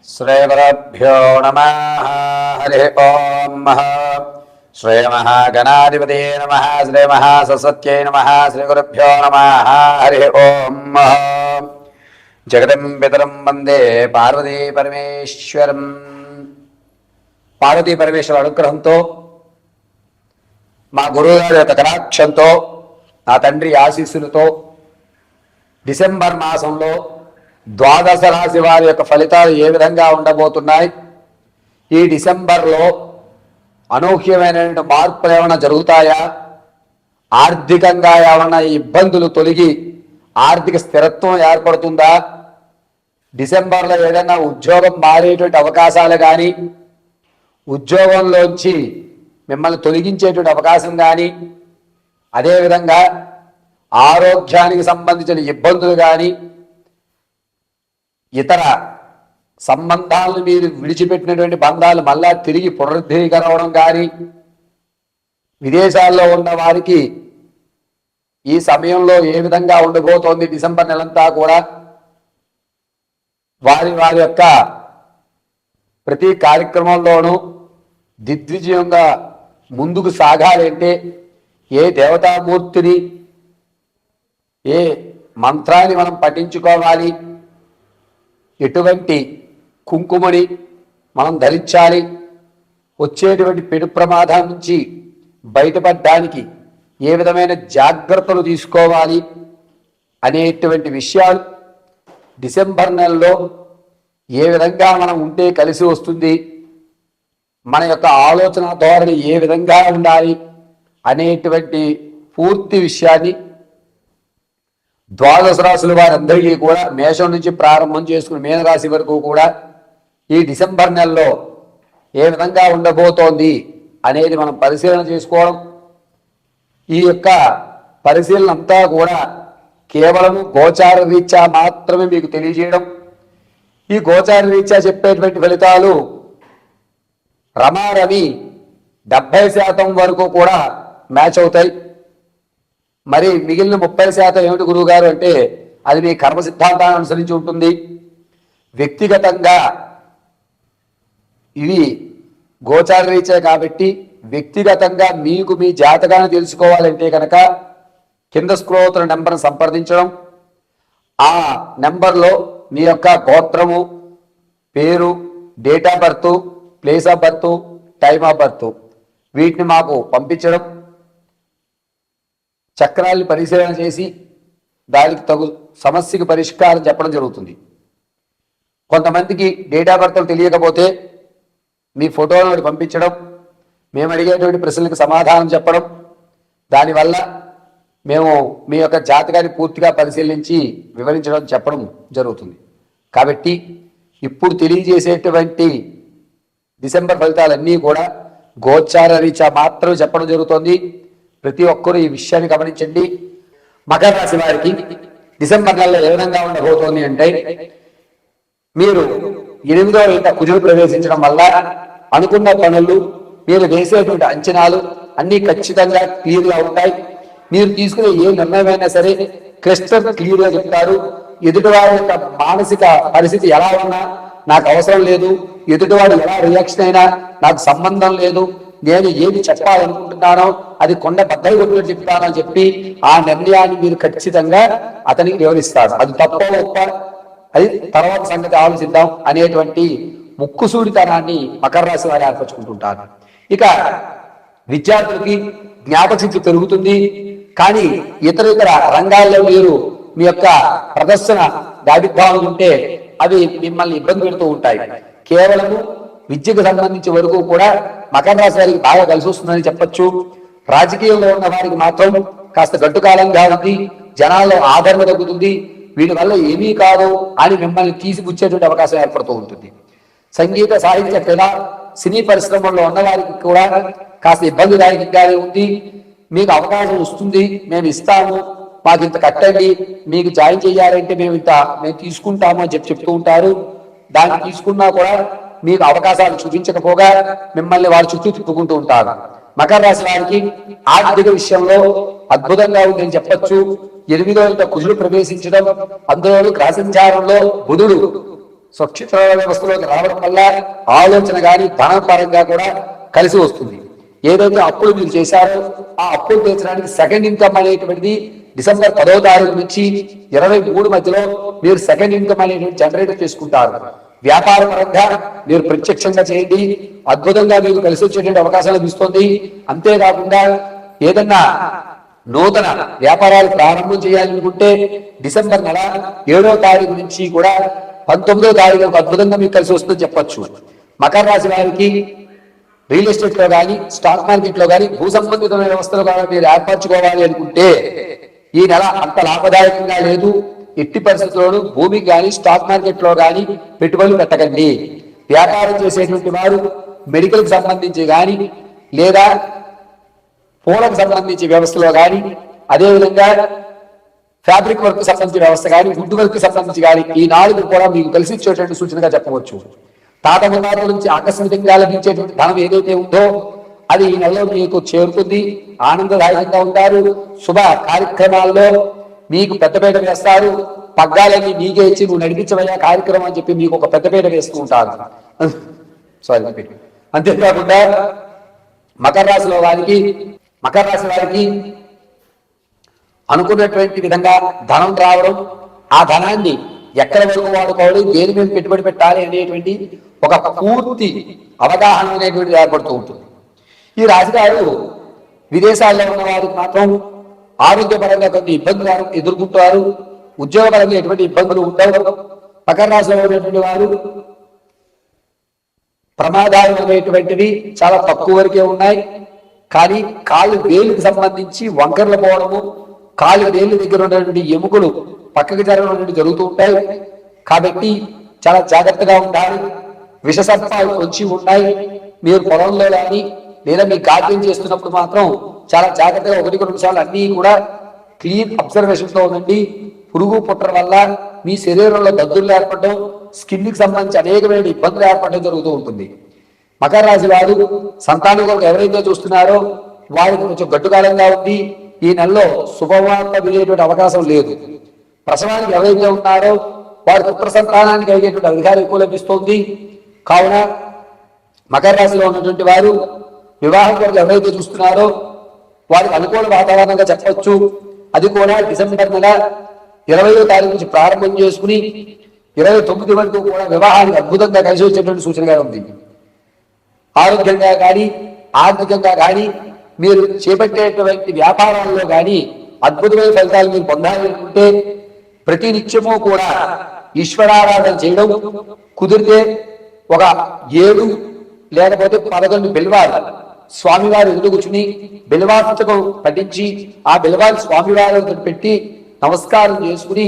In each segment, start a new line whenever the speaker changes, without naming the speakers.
श्रीगुरुभ्यो नमः। हरि ओम। श्रीमहागणाधिपते नमः। श्रीमहासरस्वत्यै नमः। श्रीगुरुभ्यो नमः। हरि ओम। जगदं पितरं वंदे पार्वती परमेश्वरं। పార్వతీ పరమేశ్వర అనుగ్రహంతో మా గురువుగారి యొక్క కటాక్షంతో నా తండ్రి ఆశీస్సులతో డిసెంబర్ మాసంలో ద్వాదశ రాశి వారి యొక్క ఫలితాలు ఏ విధంగా ఉండబోతున్నాయి, ఈ డిసెంబర్లో అనూహ్యమైన మార్పులు ఏమైనా జరుగుతాయా, ఆర్థికంగా ఏమైనా ఇబ్బందులు తొలగి ఆర్థిక స్థిరత్వం ఏర్పడుతుందా, డిసెంబర్లో ఏదైనా ఉద్యోగం మారేటువంటి అవకాశాలు కానీ, ఉద్యోగంలోంచి మిమ్మల్ని తొలగించేటువంటి అవకాశం కానీ, అదేవిధంగా ఆరోగ్యానికి సంబంధించిన ఇబ్బందులు కానీ, ఇతర సంబంధాలను మీరు విడిచిపెట్టినటువంటి బంధాలు మళ్ళా తిరిగి పునరుద్ధీకరవడం కానీ, విదేశాల్లో ఉన్న వారికి ఈ సమయంలో ఏ విధంగా ఉండబోతోంది డిసెంబర్ నెలంతా కూడా, వారి వారి యొక్క ప్రతి కార్యక్రమంలోనూ దిగ్విజయంగా ముందుకు సాగాలంటే ఏ దేవతామూర్తిని, ఏ మంత్రాన్ని మనం పఠించుకోవాలి, ఎటువంటి కుంకుమని మనం ధరించాలి, వచ్చేటువంటి పెను ప్రమాదం నుంచి బయటపడడానికి ఏ విధమైన జాగ్రత్తలు తీసుకోవాలి అనేటువంటి విషయాలు డిసెంబర్ నెలలో ఏ విధంగా మనం ఉంటే కలిసి వస్తుంది, మన యొక్క ఆలోచన ధోరణి ఏ విధంగా ఉండాలి అనేటువంటి పూర్తి విషయాన్ని ద్వాదశ రాశుల వారందరికీ కూడా మేషం నుంచి ప్రారంభం చేసుకుని మీనరాశి వరకు కూడా ఈ డిసెంబర్ నెలలో ఏ విధంగా ఉండబోతోంది అనేది మనం పరిశీలన చేసుకోవడం, ఈ యొక్క పరిశీలన అంతా కూడా కేవలం గోచార రీత్యా మాత్రమే మీకు తెలియజేయడం. ఈ గోచార రీత్యా చెప్పేటువంటి ఫలితాలు రమారమి 70% వరకు కూడా మ్యాచ్ అవుతాయి. మరి మిగిలిన 30% ఏమిటి గురువుగారు అంటే, అది మీ కర్మ సిద్ధాంతాన్ని అనుసరించి ఉంటుంది. వ్యక్తిగతంగా ఇవి గోచార రీత్యా కాబట్టి వ్యక్తిగతంగా మీకు మీ జాతకాన్ని తెలుసుకోవాలంటే కనుక కింద స్క్రోల్ అవుతున్న నెంబర్ని సంప్రదించడం, ఆ నెంబర్లో మీ యొక్క గోత్రము, పేరు, date of birth, place of birth, time of birth వీటిని మాకు పంపించడం, చక్రాల్ని పరిశీలన చేసి దానికి తగు సమస్యకి పరిష్కారం చెప్పడం జరుగుతుంది. కొంతమందికి డేట్ ఆఫ్ బర్త్ తెలియకపోతే మీ ఫోటోలను పంపించడం, మేము అడిగేటువంటి ప్రశ్నలకు సమాధానం చెప్పడం, దానివల్ల మేము మీ యొక్క జాతకాన్ని పూర్తిగా పరిశీలించి వివరించడం చెప్పడం జరుగుతుంది. కాబట్టి ఇప్పుడు తెలియజేసేటువంటి డిసెంబర్ ఫలితాలన్నీ కూడా గోచార రీత్యా మాత్రమే చెప్పడం జరుగుతుంది. ప్రతి ఒక్కరూ ఈ విషయాన్ని గమనించండి. మకర రాశి వారికి డిసెంబర్ నెలలో ఏ విధంగా ఉండబోతోంది అంటే, మీరు 8వ ఇంట కుజుడు ప్రవేశించడం వల్ల అనుకున్న పనులు, మీరు వేసేటువంటి అంచనాలు అన్నీ ఖచ్చితంగా క్లియర్గా ఉంటాయి. మీరు తీసుకునే ఏ నిర్ణయమైనా సరే క్లిస్టర్ క్లియర్గా చెప్తారు. ఎదుటివారి యొక్క మానసిక పరిస్థితి ఎలా ఉన్నా నాకు అవసరం లేదు, ఎదుటివాడు ఎలా రియాక్షన్ అయినా నాకు సంబంధం లేదు, నేను ఏది చెప్పాలనుకుంటున్నానో అది కొండ బద్దలు కొట్టుకొని చెప్తానని చెప్పి ఆ నిర్ణయాన్ని మీరు ఖచ్చితంగా అతనికి వివరిస్తారు. అది తప్ప గొప్ప అది తర్వాత సంగతి ఆలోచిద్దాం అనేటువంటి ముక్కుసూడితనాన్ని మకర రాశి వారు ఏర్పరచుకుంటుంటారు. ఇక విద్యార్థులకి జ్ఞాపకశక్తి పెరుగుతుంది. కానీ ఇతర రంగాల్లో మీరు మీ యొక్క ప్రదర్శన దాభిద్భావం ఉంటే అవి మిమ్మల్ని ఇబ్బంది పెడుతూ ఉంటాయి. కేవలము విద్యకు సంబంధించి వరకు కూడా మకర రాశి వారికి బాగా కలిసి వస్తుందని చెప్పచ్చు. రాజకీయంలో ఉన్న వారికి మాత్రం కాస్త గడ్డుకాలంగా ఉంది, జనాల్లో ఆదరణ తగ్గుతుంది, వీటి వల్ల ఏమీ కాదు అని మిమ్మల్ని తీసిపుచ్చేటువంటి అవకాశం ఏర్పడుతూ ఉంటుంది. సంగీత, సాహిత్య, క్రీడా, సినీ పరిశ్రమల్లో ఉన్న వారికి కూడా కాస్త ఇబ్బందిదాయకంగానే ఉంది. మీకు అవకాశం వస్తుంది, మేము ఇస్తాము, మాకు ఇంత కట్టండి, మీకు జాయిన్ చేయాలంటే మేము తీసుకుంటాము అని చెప్తూ ఉంటారు. దాన్ని తీసుకున్నా కూడా మీకు అవకాశాలు చూపించకపోగా మిమ్మల్ని వారు చుట్టూ తిప్పుకుంటూ ఉంటారు. మకర రాశి వారికి ఆర్థిక విషయంలో అద్భుతంగా ఉందని చెప్పచ్చు. 8వ ఇంట కుజుడు ప్రవేశించడం, అందులో గ్రహ సంచారంలో బుధుడు స్వక్షేత్ర వ్యవస్థలోకి రావడం వల్ల ఆలోచన కానీ ధనపరంగా కూడా కలిసి వస్తుంది. ఏదైతే అప్పులు మీరు చేశారో ఆ అప్పులు తీర్చడానికి సెకండ్ ఇన్కమ్ అనేటువంటిది డిసెంబర్ 10వ తారీఖు నుంచి 23 మధ్యలో మీరు సెకండ్ ఇన్కమ్ అనేటువంటి జనరేట్ చేసుకుంటారు. వ్యాపార పరంగా మీరు ప్రత్యక్షంగా చేయండి, అద్భుతంగా మీకు కలిసి వచ్చేటువంటి అవకాశాలు లభిస్తుంది. అంతేకాకుండా ఏదన్నా నూతన వ్యాపారాలు ప్రారంభం చేయాలనుకుంటే డిసెంబర్ నెల 7వ తారీఖు నుంచి కూడా 19వ తారీఖు అద్భుతంగా మీకు కలిసి వస్తుందని చెప్పొచ్చు. మకర రాశి వారికి రియల్ ఎస్టేట్ లో కానీ స్టాక్ మార్కెట్ లో కానీ భూ సంబంధితమైన వ్యవస్థలో కానీ మీరు ఏర్పరచుకోవాలి అనుకుంటే ఈ నెల అంత లాభదాయకంగా లేదు. ఎట్టి పరిస్థితుల్లోనూ భూమికి కానీ స్టాక్ మార్కెట్ లో కానీ పెట్టుబడులు పెట్టకండి. వ్యాపారం చేసేటువంటి వారు మెడికల్ కి సంబంధించి కానీ లేదా పూలకు సంబంధించి వ్యవస్థలో కానీ అదేవిధంగా ఫ్యాబ్రిక్ వర్క్ సంబంధించిన వ్యవస్థ కానీ వుడ్ వర్క్ సంబంధించి కానీ ఈ 4 కూడా మీకు కలిసి ఇచ్చేటువంటి సూచనగా చెప్పవచ్చు. తాత మున్నారుల నుంచి ఆకస్మికంగా లభించేటువంటి ధనం ఏదైతే ఉందో అది ఈ నెలలో మీకు చేరుతుంది. ఆనందదాయకంగా ఉంటారు. శుభ కార్యక్రమాల్లో మీకు పెద్దపీట వేస్తారు. పగ్గాలన్నీ మీకే ఇచ్చి నువ్వు నడిపించవయ్యా కార్యక్రమం అని చెప్పి మీకు ఒక పెద్దపీట వేస్తూ ఉంటారు. సారీ. అంతేకాకుండా మకర రాశి వారికి అనుకున్నటువంటి విధంగా ధనం రావడం, ఆ ధనాన్ని ఎక్కడ వరకు వాడుకోవాలి, దేని మీద పెట్టుబడి పెట్టాలి అనేటువంటి ఒక పూర్తి అవగాహన అనేటువంటిది ఏర్పడుతూ ఉంటుంది. ఈ రాశిగారు విదేశాల్లో ఉన్న వారికి మాత్రం ఆరోగ్యపరంగా కొన్ని ఇబ్బందులు ఎదుర్కొంటారు. ఉద్యోగపరంగా ఎటువంటి ఇబ్బందులు ఉండవు. మకర రాశిలో ఉన్నటువంటి వారు ప్రమాదాలు అనేటువంటివి చాలా తక్కువ వరకే ఉన్నాయి. కానీ కాళ్ళు వేలుకి సంబంధించి వంకర్లు పోవడము, కాళ్ళు వేలు దగ్గర ఉన్నటువంటి ఎముకలు పక్కకి జరగడం జరుగుతూ ఉంటాయి. కాబట్టి చాలా జాగ్రత్తగా ఉండాలి. విషసర్పాలు వచ్చి ఉన్నాయి. మీరు పొలంలో కానీ లేదా మీ గార్డెన్ చేస్తున్నప్పుడు మాత్రం చాలా జాగ్రత్తగా 1-2 నిమిషాలు అన్ని కూడా క్లీన్ అబ్జర్వేషన్ తో ఉండండి. పురుగు పుట్ర వల్ల మీ శరీరంలో దద్దులు ఏర్పడడం, స్కిన్ కి సంబంధించి అనేకమైన ఇబ్బందులు ఏర్పడడం జరుగుతూ ఉంటుంది. మకర రాశి వారు సంతానం కొరకు ఎవరైతే చూస్తున్నారో వారికి కొంచెం గడ్డుకాలంగా ఉంది. ఈ నెలలో శుభవార్త వినేటువంటి అవకాశం లేదు. ప్రసవానికి ఎవరైతే ఉన్నారో వారి పుత్ర సంతానానికి అయ్యేటువంటి అధికారం ఎక్కువ లభిస్తుంది. కావున మకర రాశిలో ఉన్నటువంటి వారు వివాహం కొరకు ఎవరైతే చూస్తున్నారో వారికి అనుకూల వాతావరణంగా చెప్పవచ్చు. అది కూడా డిసెంబర్ నెల 20వ తారీఖు నుంచి ప్రారంభం చేసుకుని 29 వరకు కూడా వివాహానికి అద్భుతంగా కలిసి వచ్చేటువంటి సూచనగా ఉంది. ఆరోగ్యంగా కానీ ఆర్థికంగా కానీ మీరు చేపట్టేటువంటి వ్యాపారాల్లో కానీ అద్భుతమైన ఫలితాలు మీరు పొందాలి అనుకుంటే ప్రతి నిత్యము కూడా ఈశ్వరారాధన చేయడం, కుదిరితే ఒక 7 లేకపోతే 11 బిల్వాలు స్వామివారి ఎదురు కూర్చుని బిల్వార్చకం పఠించి ఆ బిల్వాలు స్వామివారి పెట్టి నమస్కారం చేసుకుని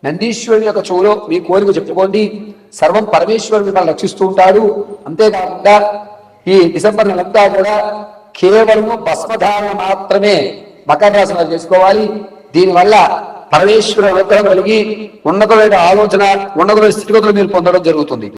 నందీశ్వరుని యొక్క చెవులో మీ కోరిక చెప్పుకోండి. సర్వం పరమేశ్వరుడు మిమ్మల్ని రక్షిస్తూ ఉంటాడు. అంతేకాకుండా ఈ డిసెంబర్ నెలంతా కూడా కేవలము భస్మధారణ మాత్రమే మకర రాశి వారు చేసుకోవాలి. దీనివల్ల పరమేశ్వర అనుగ్రహం కలిగి ఉన్నతమైన ఆలోచన, ఉన్నతమైన స్థితిగతులు మీరు పొందడం జరుగుతుంది.